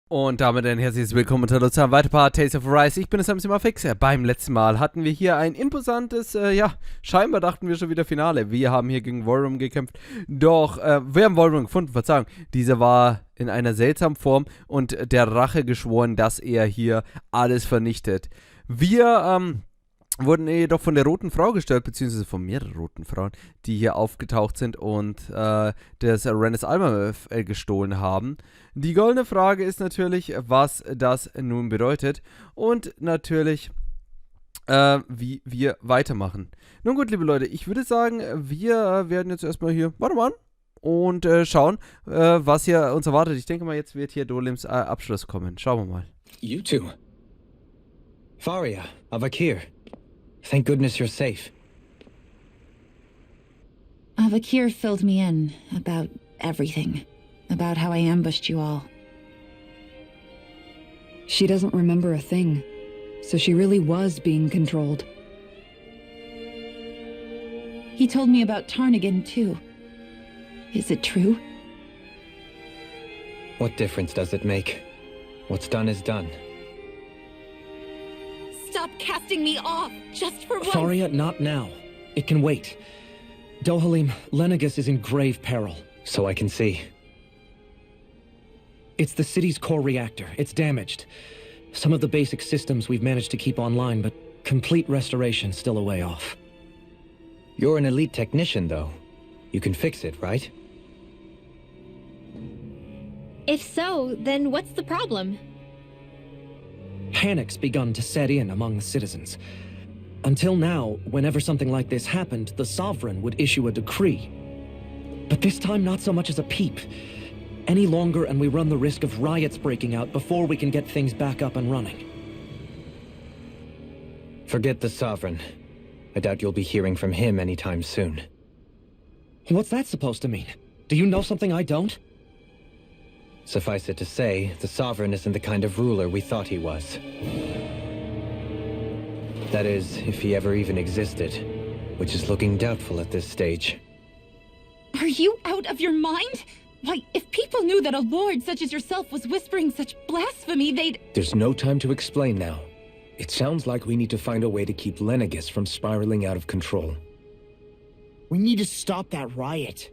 Und damit ein herzliches Willkommen zu einem weiteren Part Tales of Arise. Ich bin es immer fix. Beim letzten Mal hatten wir hier ein imposantes, scheinbar dachten wir schon wieder Finale. Wir haben hier gegen Vorum gekämpft. Doch, wir haben Vorum gefunden, Verzeihung. Dieser war in einer seltsamen Form und der Rache geschworen, dass er hier alles vernichtet. Wir, wurden jedoch von der roten Frau gestört, beziehungsweise von mehreren roten Frauen, die hier aufgetaucht sind und das Renas Alma gestohlen haben. Die goldene Frage ist natürlich, was das nun bedeutet und natürlich, wie wir weitermachen. Nun gut, liebe Leute, ich würde sagen, wir werden jetzt erstmal hier, warte mal, und schauen, was hier uns erwartet. Ich denke mal, jetzt wird hier Dolims Abschluss kommen. Schauen wir mal. You two. Faria, Avakir. Thank goodness you're safe. Avakir filled me in about everything. About how I ambushed you all. She doesn't remember a thing, so she really was being controlled. He told me about Tarnigan, too. Is it true? What difference does it make? What's done is done. Stop casting me off, just for once! Faria, not now. It can wait. Dohalim, Lenegus is in grave peril. So I can see. It's the city's core reactor. It's damaged. Some of the basic systems we've managed to keep online, but complete restoration's still a way off. You're an elite technician, though. You can fix it, right? If so, then what's the problem? Panic's begun to set in among the citizens. Until now, whenever something like this happened, the Sovereign would issue a decree. But this time, not so much as a peep. Any longer and we run the risk of riots breaking out before we can get things back up and running. Forget the Sovereign. I doubt you'll be hearing from him anytime soon. What's that supposed to mean? Do you know something I don't? Suffice it to say, the Sovereign isn't the kind of ruler we thought he was. That is, if he ever even existed, which is looking doubtful at this stage. Are you out of your mind? Why, if people knew that a lord such as yourself was whispering such blasphemy, they'd— There's no time to explain now. It sounds like we need to find a way to keep Lenegus from spiraling out of control. We need to stop that riot.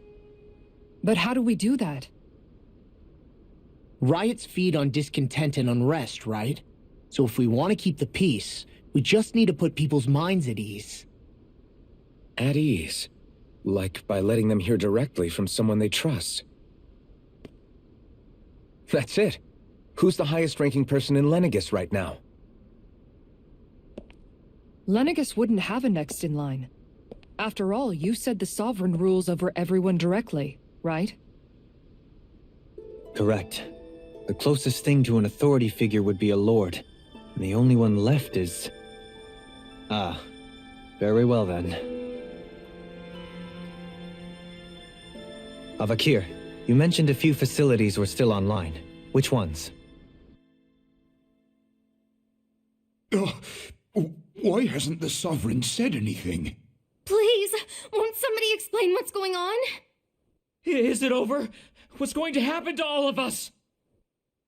But how do we do that? Riots feed on discontent and unrest, right? So if we want to keep the peace, we just need to put people's minds at ease. At ease? Like by letting them hear directly from someone they trust. That's it. Who's the highest-ranking person in Lenegus right now? Lenegus wouldn't have a next in line. After all, you said the Sovereign rules over everyone directly, right? Correct. The closest thing to an authority figure would be a lord, and the only one left is... Ah, very well then. Avakir, you mentioned a few facilities were still online. Which ones? Why hasn't the Sovereign said anything? Please, won't somebody explain what's going on? Is it over? What's going to happen to all of us?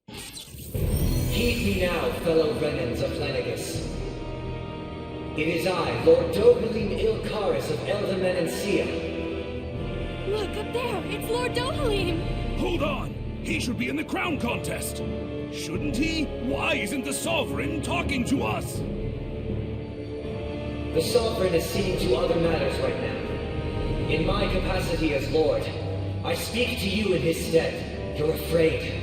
Heed me now, fellow Renans of Lenegus. It is I, Lord Dohalim Ilkaris of Eldaman and Sia. Look, up there! It's Lord Dohalim! Hold on! He should be in the crown contest! Shouldn't he? Why isn't the Sovereign talking to us? The Sovereign is seeing to other matters right now. In my capacity as Lord, I speak to you in his stead. You're afraid.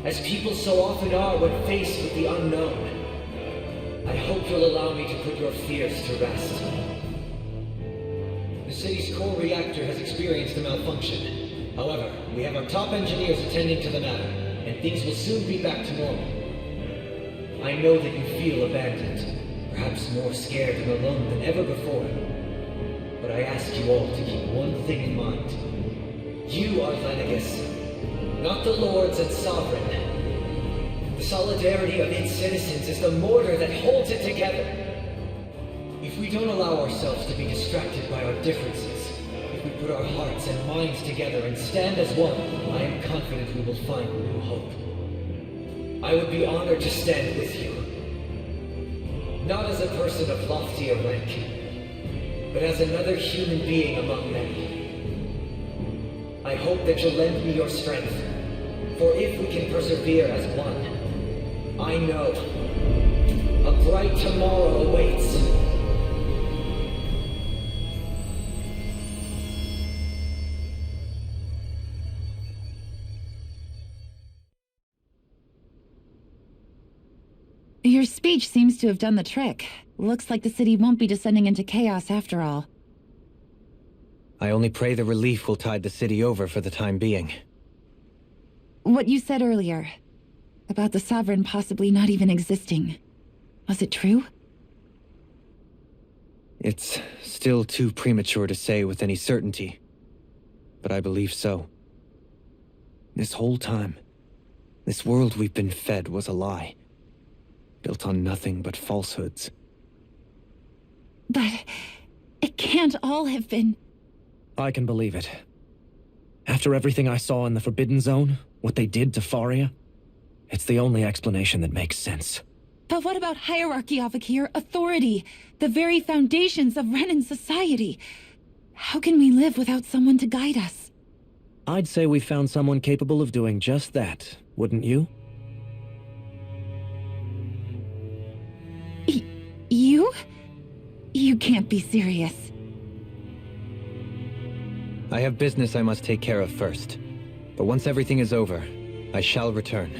As people so often are when faced with the unknown. I hope you'll allow me to put your fears to rest. The city's core reactor has experienced a malfunction. However, we have our top engineers attending to the matter, and things will soon be back to normal. I know that you feel abandoned, perhaps more scared and alone than ever before. But I ask you all to keep one thing in mind. You are Lenegus, not the lords and sovereign. The solidarity of its citizens is the mortar that holds it together. If we don't allow ourselves to be distracted by our differences, if we put our hearts and minds together and stand as one, I am confident we will find new hope. I would be honored to stand with you. Not as a person of loftier rank, but as another human being among many. I hope that you'll lend me your strength, for if we can persevere as one, I know a bright tomorrow awaits. Your speech seems to have done the trick. Looks like the city won't be descending into chaos after all. I only pray the relief will tide the city over for the time being. What you said earlier, about the Sovereign possibly not even existing, was it true? It's still too premature to say with any certainty, but I believe so. This whole time, this world we've been fed was a lie, built on nothing but falsehoods. But it can't all have been... I can believe it. After everything I saw in the Forbidden Zone, what they did to Faria, it's the only explanation that makes sense. But what about hierarchy, Avakir? Authority? The very foundations of Renan society? How can we live without someone to guide us? I'd say we found someone capable of doing just that, wouldn't you? You? You can't be serious. I have business I must take care of first. But once everything is over, I shall return.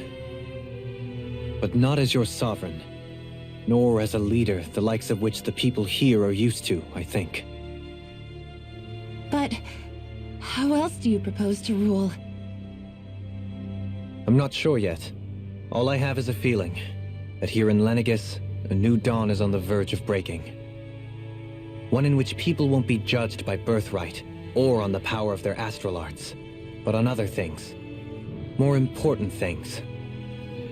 But not as your sovereign, nor as a leader the likes of which the people here are used to, I think. But how else do you propose to rule? I'm not sure yet. All I have is a feeling that here in Lenegis, a new dawn is on the verge of breaking. One in which people won't be judged by birthright or on the power of their astral arts, but on other things. More important things.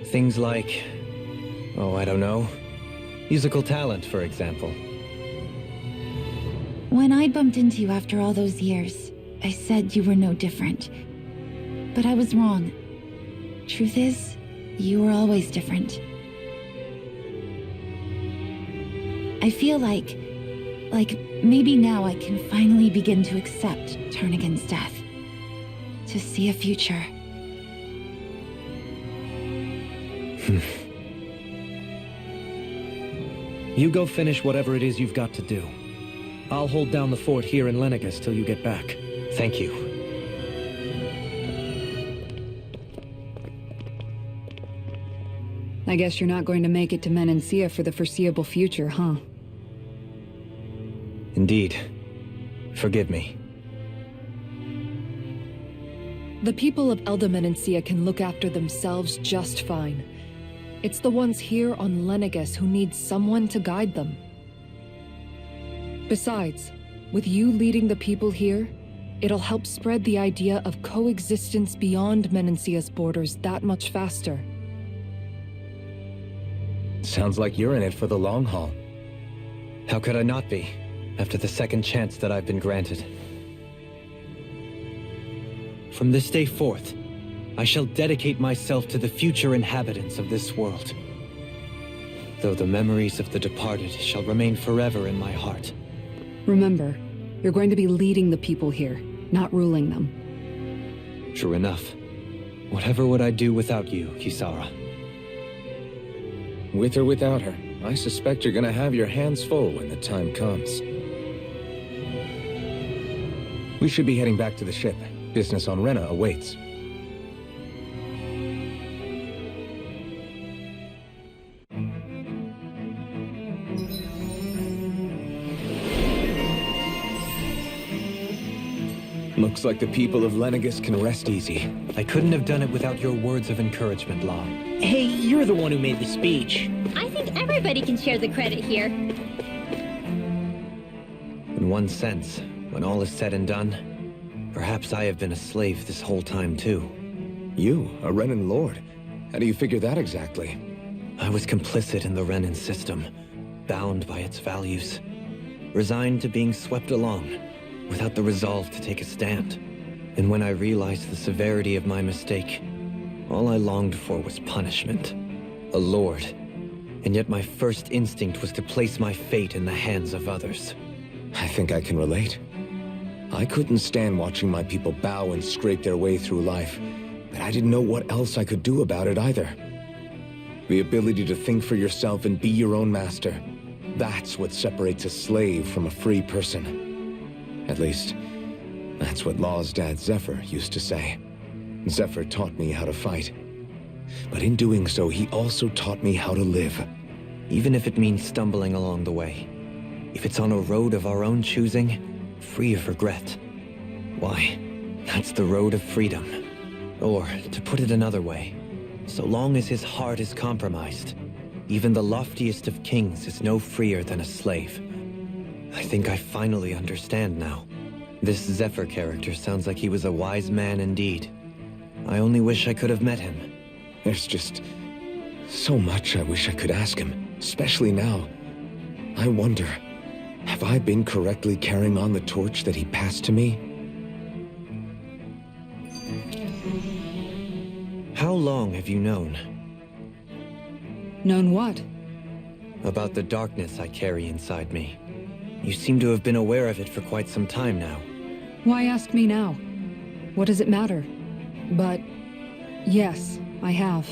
Things like, oh, I don't know, musical talent, for example. When I bumped into you after all those years, I said you were no different. But I was wrong. Truth is, you were always different. I feel like maybe now I can finally begin to accept Turnagain's death. To see a future. You go finish whatever it is you've got to do. I'll hold down the fort here in Lenegis till you get back. Thank you. I guess you're not going to make it to Menancia for the foreseeable future, huh? Indeed. Forgive me. The people of Elda Menancia can look after themselves just fine. It's the ones here on Lenegis who need someone to guide them. Besides, with you leading the people here, it'll help spread the idea of coexistence beyond Menancia's borders that much faster. Sounds like you're in it for the long haul. How could I not be, after the second chance that I've been granted? From this day forth, I shall dedicate myself to the future inhabitants of this world. Though the memories of the departed shall remain forever in my heart. Remember, you're going to be leading the people here, not ruling them. True enough. Whatever would I do without you, Kisara? With or without her, I suspect you're gonna have your hands full when the time comes. We should be heading back to the ship. Business on Rena awaits. Looks like the people of Lenegis can rest easy. I couldn't have done it without your words of encouragement, La. Hey, you're the one who made the speech. I think everybody can share the credit here. In one sense, when all is said and done, perhaps I have been a slave this whole time, too. You, a Renan lord? How do you figure that exactly? I was complicit in the Renan system, bound by its values, resigned to being swept along, without the resolve to take a stand. And when I realized the severity of my mistake, All I longed for was punishment. A lord. And yet my first instinct was to place my fate in the hands of others. I think I can relate. I couldn't stand watching my people bow and scrape their way through life, but I didn't know what else I could do about it either. The ability to think for yourself and be your own master. That's what separates a slave from a free person. At least, that's what Law's dad Zephyr used to say. Zephyr taught me how to fight. But in doing so, he also taught me how to live. Even if it means stumbling along the way. If it's on a road of our own choosing, free of regret. Why, that's the road of freedom. Or, to put it another way, so long as his heart is compromised, even the loftiest of kings is no freer than a slave. I think I finally understand now. This Zephyr character sounds like he was a wise man indeed. I only wish I could have met him. There's just so much I wish I could ask him, especially now. I wonder, have I been correctly carrying on the torch that he passed to me? How long have you known? Known what? About the darkness I carry inside me. You seem to have been aware of it for quite some time now. Why ask me now? What does it matter? But yes, I have.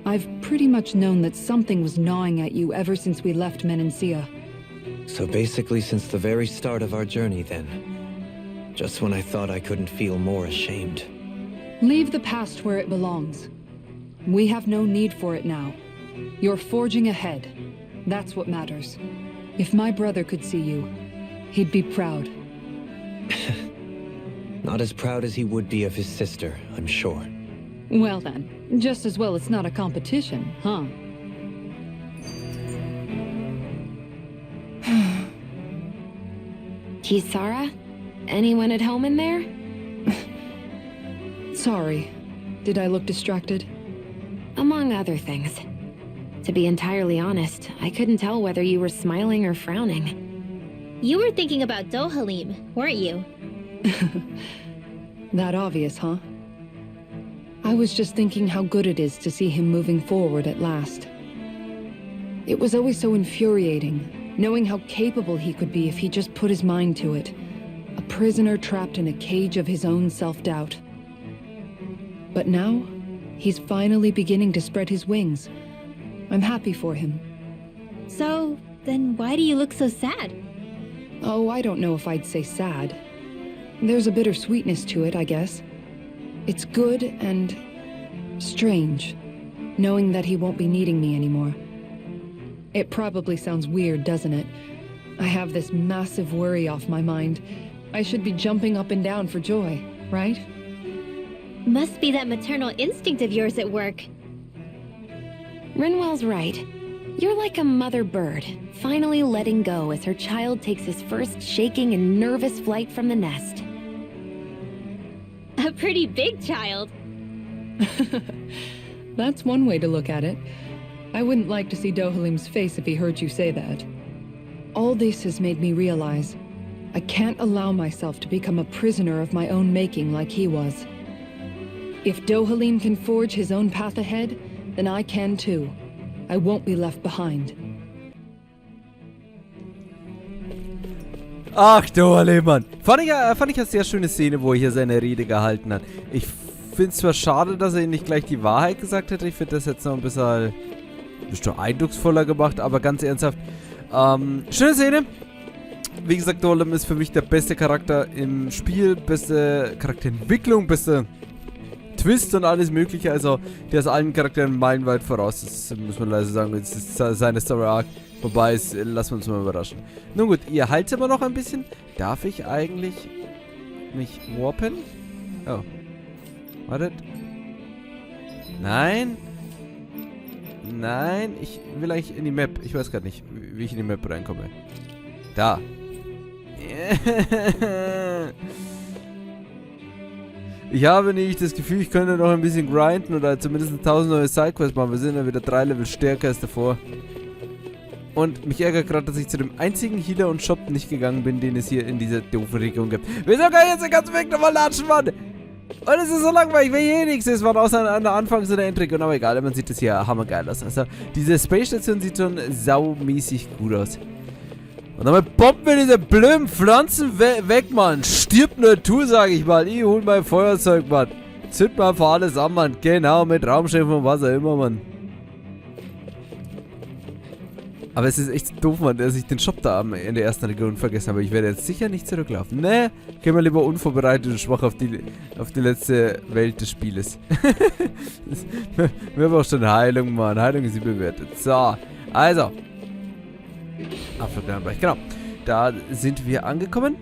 I've pretty much known that something was gnawing at you ever since we left Menancia. So basically since the very start of our journey then. Just when I thought I couldn't feel more ashamed. Leave the past where it belongs. We have no need for it now. You're forging ahead. That's what matters. If my brother could see you, he'd be proud. Not as proud as he would be of his sister, I'm sure. Well then, just as well it's not a competition, huh? Kisara? Anyone at home in there? Sorry. Did I look distracted? Among other things. To be entirely honest, I couldn't tell whether you were smiling or frowning. You were thinking about Dohalim, weren't you? That obvious, huh? I was just thinking how good it is to see him moving forward at last. It was always so infuriating, knowing how capable he could be if he just put his mind to it. A prisoner trapped in a cage of his own self-doubt. But now, he's finally beginning to spread his wings. I'm happy for him. So, then why do you look so sad? Oh, I don't know if I'd say sad. There's a bittersweetness to it, I guess. It's good and strange, knowing that he won't be needing me anymore. It probably sounds weird, doesn't it? I have this massive worry off my mind. I should be jumping up and down for joy, right? Must be that maternal instinct of yours at work. Rinwell's right. You're like a mother bird, finally letting go as her child takes his first shaking and nervous flight from the nest. A pretty big child. That's one way to look at it. I wouldn't like to see Dohalim's face if he heard you say that. All this has made me realize I can't allow myself to become a prisoner of my own making like he was. If Dohalim can forge his own path ahead, then I can too. I won't be left behind. Ach, Dohalim, Mann. Fand ich eine sehr schöne Szene, wo er hier seine Rede gehalten hat. Ich finde es zwar schade, dass er ihm nicht gleich die Wahrheit gesagt hätte. Ich finde das jetzt noch ein bisschen eindrucksvoller gemacht, aber ganz ernsthaft. Schöne Szene. Wie gesagt, Dohalim ist für mich der beste Charakter im Spiel, beste Charakterentwicklung, beste Twist und alles mögliche. Also, der ist allen Charakteren meilenweit voraus. Das muss man leider sagen. Jetzt ist seine Story Arc vorbei ist, lassen wir uns mal überraschen. Nun gut, ihr haltet aber noch ein bisschen. Darf ich eigentlich mich warpen? Oh. Wartet. Nein. Nein, ich will eigentlich in die Map. Ich weiß gerade nicht, wie ich in die Map reinkomme. Da. Ich habe nicht das Gefühl, ich könnte noch ein bisschen grinden oder zumindest 1000 neue Sidequests machen. Wir sind ja wieder 3 Level stärker als davor. Und mich ärgert gerade, dass ich zu dem einzigen Healer und Shop nicht gegangen bin, den es hier in dieser doofen Region gibt. Wieso kann ich jetzt den ganzen Weg nochmal latschen, Mann? Und es ist so langweilig, weil hier nichts ist, war außer an der Anfangs- oder Endregion. Aber egal, man sieht das hier hammergeil aus. Also, diese Space Station sieht schon saumäßig gut aus. Und damit bomben wir diese blöden Pflanzen weg, Mann. Stirbt Natur, sag ich mal. Ich hol mein Feuerzeug, Mann. Zünd mal einfach alles an, Mann. Genau, mit Raumschiffen und was auch immer, Mann. Aber es ist echt doof, Mann, dass ich den Shop da in der ersten Region vergessen habe. Ich werde jetzt sicher nicht zurücklaufen. Ne, gehen wir lieber unvorbereitet und schwach auf die letzte Welt des Spieles. Wir haben auch schon Heilung, Mann. Heilung ist überbewertet. So, also. Apfelbereich, genau. Da sind wir angekommen.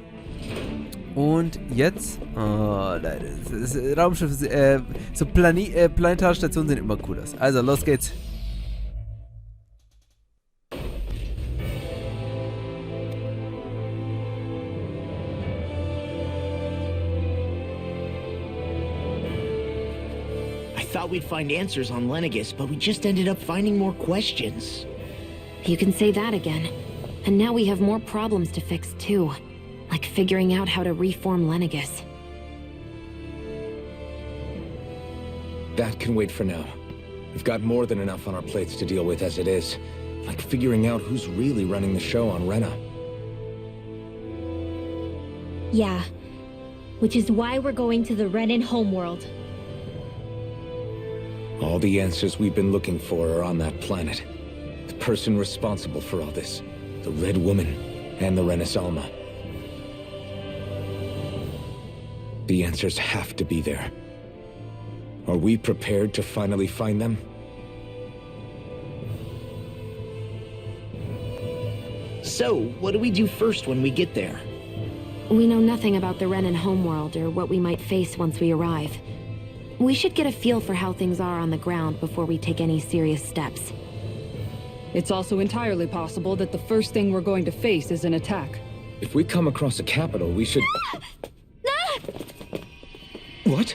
Und jetzt, Leute, Raumschiffe, so Planetarstationen sehen immer cool aus. Also, los geht's. I thought we'd find answers on Lenegis, but we just ended up finding more questions. You can say that again. And now we have more problems to fix too. Like figuring out how to reform Lenegis. That can wait for now. We've got more than enough on our plates to deal with as it is. Like figuring out who's really running the show on Rena. Yeah. Which is why we're going to the Renan homeworld. All the answers we've been looking for are on that planet. The person responsible for all this. The Red Woman and the Renaissance. The answers have to be there. Are we prepared to finally find them? So, what do we do first when we get there? We know nothing about the Renan homeworld or what we might face once we arrive. We should get a feel for how things are on the ground before we take any serious steps. It's also entirely possible that the first thing we're going to face is an attack. If we come across a capital, we should... What?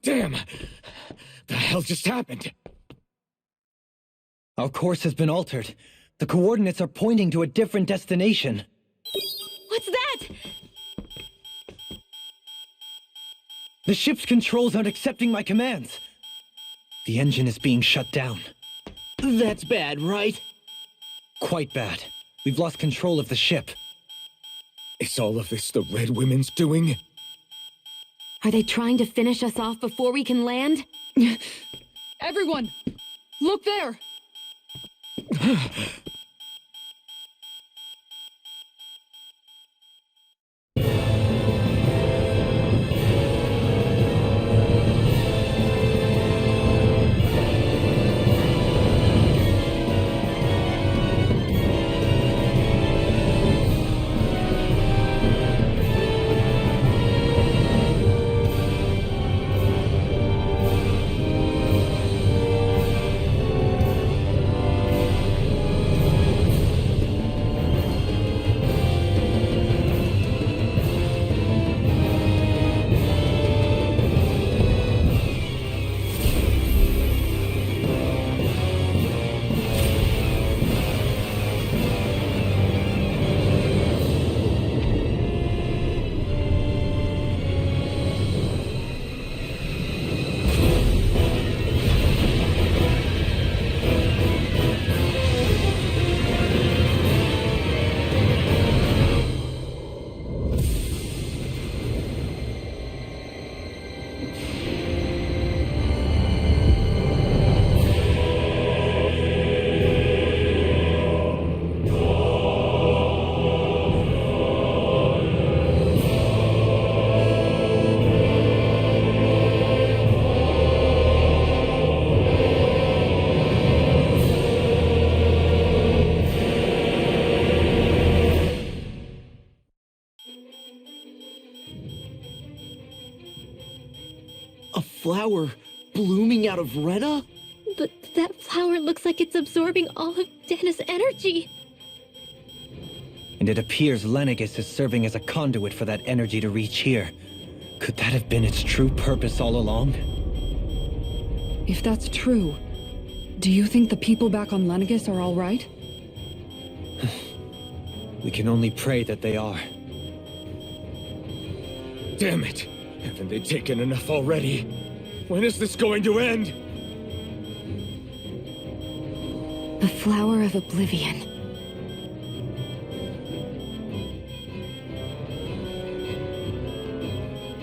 Damn! The hell just happened? Our course has been altered. The coordinates are pointing to a different destination. What's that? The ship's controls aren't accepting my commands. The engine is being shut down. That's bad, right? Quite bad. We've lost control of the ship. Is all of this the Red Women's doing? Are they trying to finish us off before we can land? Everyone! Look there! flower blooming out of Rena? But that flower looks like it's absorbing all of Dahna's energy. And it appears Lenegis is serving as a conduit for that energy to reach here. Could that have been its true purpose all along? If that's true, do you think the people back on Lenegis are all right? We can only pray that they are. Damn it! Haven't they taken enough already? When is this going to end? The flower of oblivion.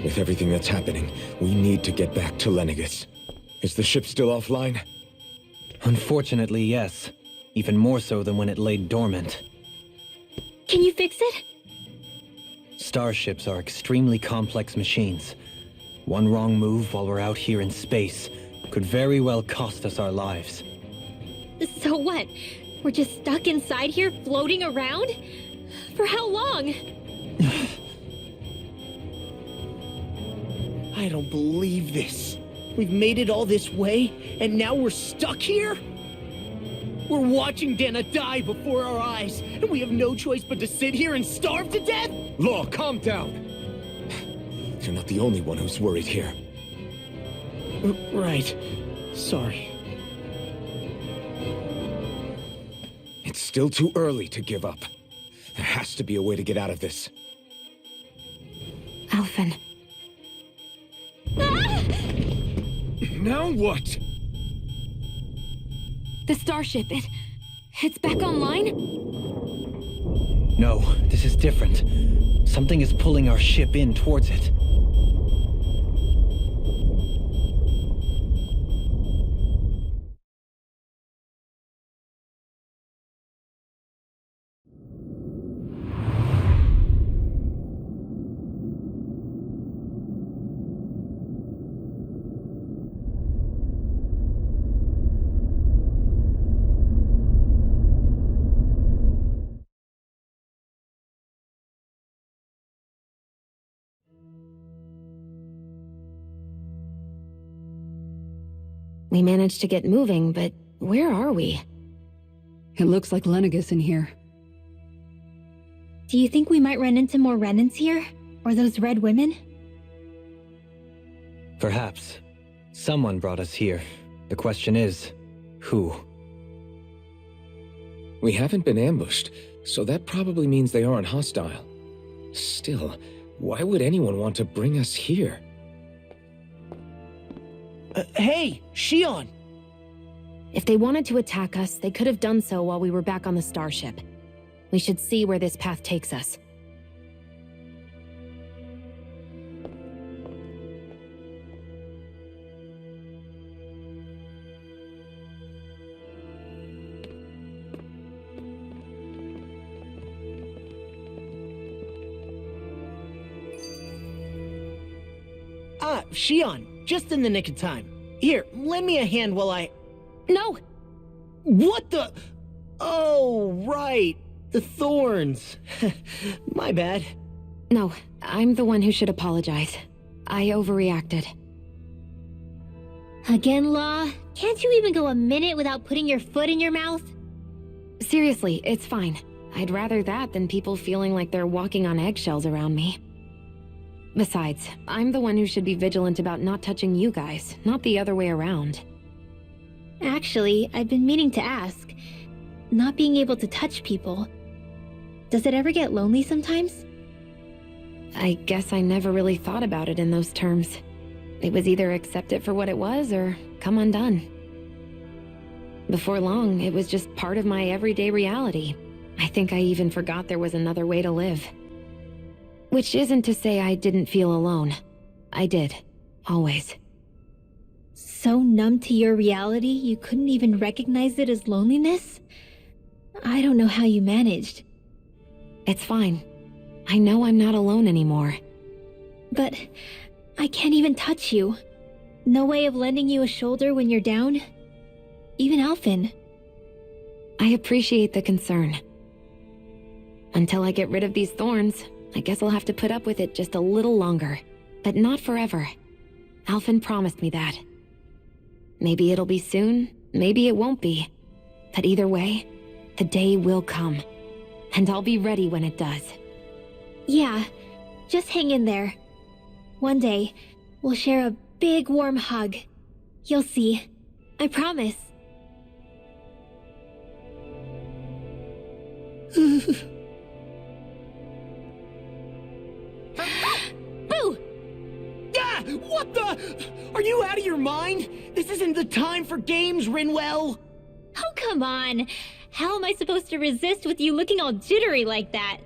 With everything that's happening, we need to get back to Lenegis. Is the ship still offline? Unfortunately, yes. Even more so than when it lay dormant. Can you fix it? Starships are extremely complex machines. One wrong move while we're out here in space could very well cost us our lives. So what? We're just stuck inside here, floating around? For how long? I don't believe this. We've made it all this way, and now we're stuck here? We're watching Dahna die before our eyes, and we have no choice but to sit here and starve to death? Law, calm down! You're not the only one who's worried here. Right. Sorry. It's still too early to give up. There has to be a way to get out of this. Alphen. Now what? The starship, it's back online? No, this is different. Something is pulling our ship in towards it. We managed to get moving, but where are we? It looks like Lenegis in here. Do you think we might run into more Renans here? Or those red women? Perhaps. Someone brought us here. The question is, who? We haven't been ambushed, so that probably means they aren't hostile. Still, why would anyone want to bring us here? Hey, Shionne! If they wanted to attack us, they could have done so while we were back on the starship. We should see where this path takes us. Shionne, just in the nick of time. Here, lend me a hand while I... No! What the... Oh, right. The thorns. My bad. No, I'm the one who should apologize. I overreacted. Again, Law? Can't you even go a minute without putting your foot in your mouth? Seriously, it's fine. I'd rather that than people feeling like they're walking on eggshells around me. Besides, I'm the one who should be vigilant about not touching you guys, not the other way around. Actually, I've been meaning to ask. Not being able to touch people, does it ever get lonely sometimes? I guess I never really thought about it in those terms. It was either accept it for what it was or come undone. Before long, it was just part of my everyday reality. I think I even forgot there was another way to live. Which isn't to say I didn't feel alone. I did. Always. So numb to your reality, you couldn't even recognize it as loneliness? I don't know how you managed. It's fine. I know I'm not alone anymore. But I can't even touch you. No way of lending you a shoulder when you're down? Even Alphen. I appreciate the concern. Until I get rid of these thorns, I guess I'll have to put up with it just a little longer. But not forever. Alphen promised me that. Maybe it'll be soon, maybe it won't be. But either way, the day will come. And I'll be ready when it does. Yeah, just hang in there. One day, we'll share a big warm hug. You'll see. I promise. Boo! Ah! What the? Are you out of your mind? This isn't the time for games, Rinwell! Oh, come on. How am I supposed to resist with you looking all jittery like that?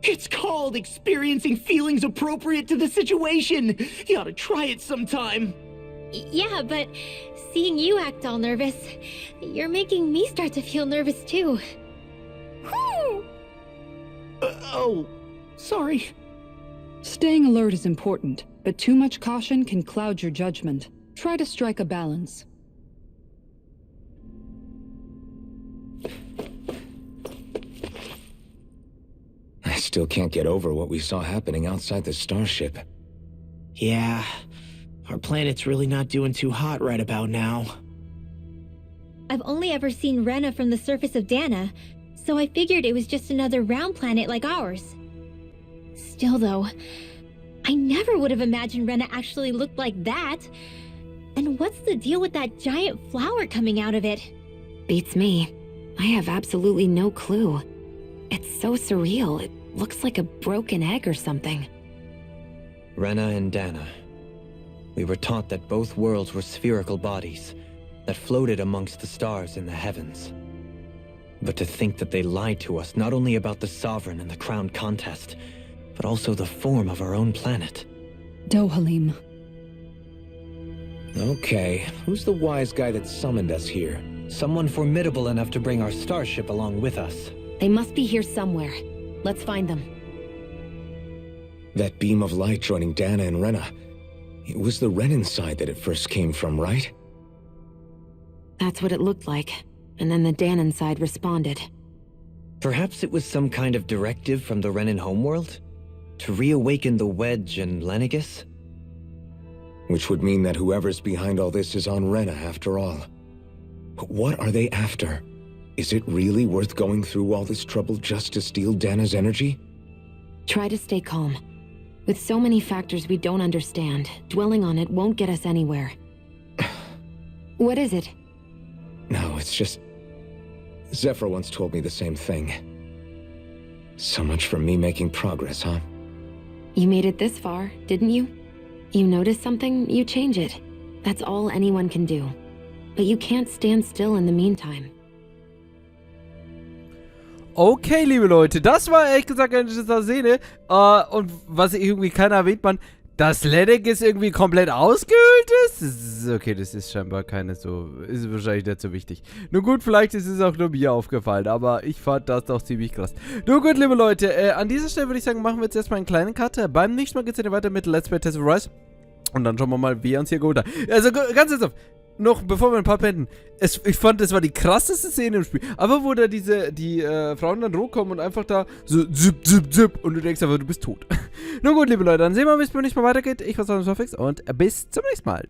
It's called experiencing feelings appropriate to the situation. You ought to try it sometime. Yeah, but seeing you act all nervous, you're making me start to feel nervous too. Oh, sorry. Staying alert is important, but too much caution can cloud your judgment. Try to strike a balance. I still can't get over what we saw happening outside the starship. Yeah, our planet's really not doing too hot right about now. I've only ever seen Rena from the surface of Dahna, so I figured it was just another round planet like ours. Still though, I never would have imagined Rena actually looked like that. And what's the deal with that giant flower coming out of it? Beats me. I have absolutely no clue. It's so surreal. It looks like a broken egg or something. Rena and Dahna. We were taught that both worlds were spherical bodies that floated amongst the stars in the heavens. But to think that they lied to us not only about the Sovereign and the crown contest, but also the form of our own planet. Dohalim. Okay, who's the wise guy that summoned us here? Someone formidable enough to bring our starship along with us. They must be here somewhere. Let's find them. That beam of light joining Dahna and Rena. It was the Renan side that it first came from, right? That's what it looked like. And then the Dahnan side responded. Perhaps it was some kind of directive from the Renan homeworld? To reawaken the Wedge and Lenegis? Which would mean that whoever's behind all this is on Rena after all. But what are they after? Is it really worth going through all this trouble just to steal Dahna's energy? Try to stay calm. With so many factors we don't understand, dwelling on it won't get us anywhere. What is it? No, it's just... Zephyr once told me the same thing. So much for me making progress, huh? You made it this far, didn't you? You notice something, you change it. That's all anyone can do. But you can't stand still in the meantime. Okay, liebe Leute, das war ehrlich gesagt eine interessante Szene. Und was irgendwie keiner erwähnt, man, dass Lenegis irgendwie komplett ausgehöhlt ist? Okay, das ist scheinbar keine so, ist wahrscheinlich nicht so wichtig. Nun gut, vielleicht ist es auch nur mir aufgefallen, aber ich fand das doch ziemlich krass. Nun gut, liebe Leute, an dieser Stelle würde ich sagen, machen wir jetzt erstmal einen kleinen Cut. Beim nächsten Mal geht es dann weiter mit Let's Play Tales of Rise. Und dann schauen wir mal, wie er uns hier geholt hat. Also, ganz ernsthaft. Noch, bevor wir ein paar beenden, ich fand, das war die krasseste Szene im Spiel. Aber wo da die Frauen dann hochkommen und einfach da so zip, zip, zip und du denkst einfach, du bist tot. Nun gut, liebe Leute, dann sehen wir, wie es beim nächsten Mal weitergeht. Ich war Fix und bis zum nächsten Mal.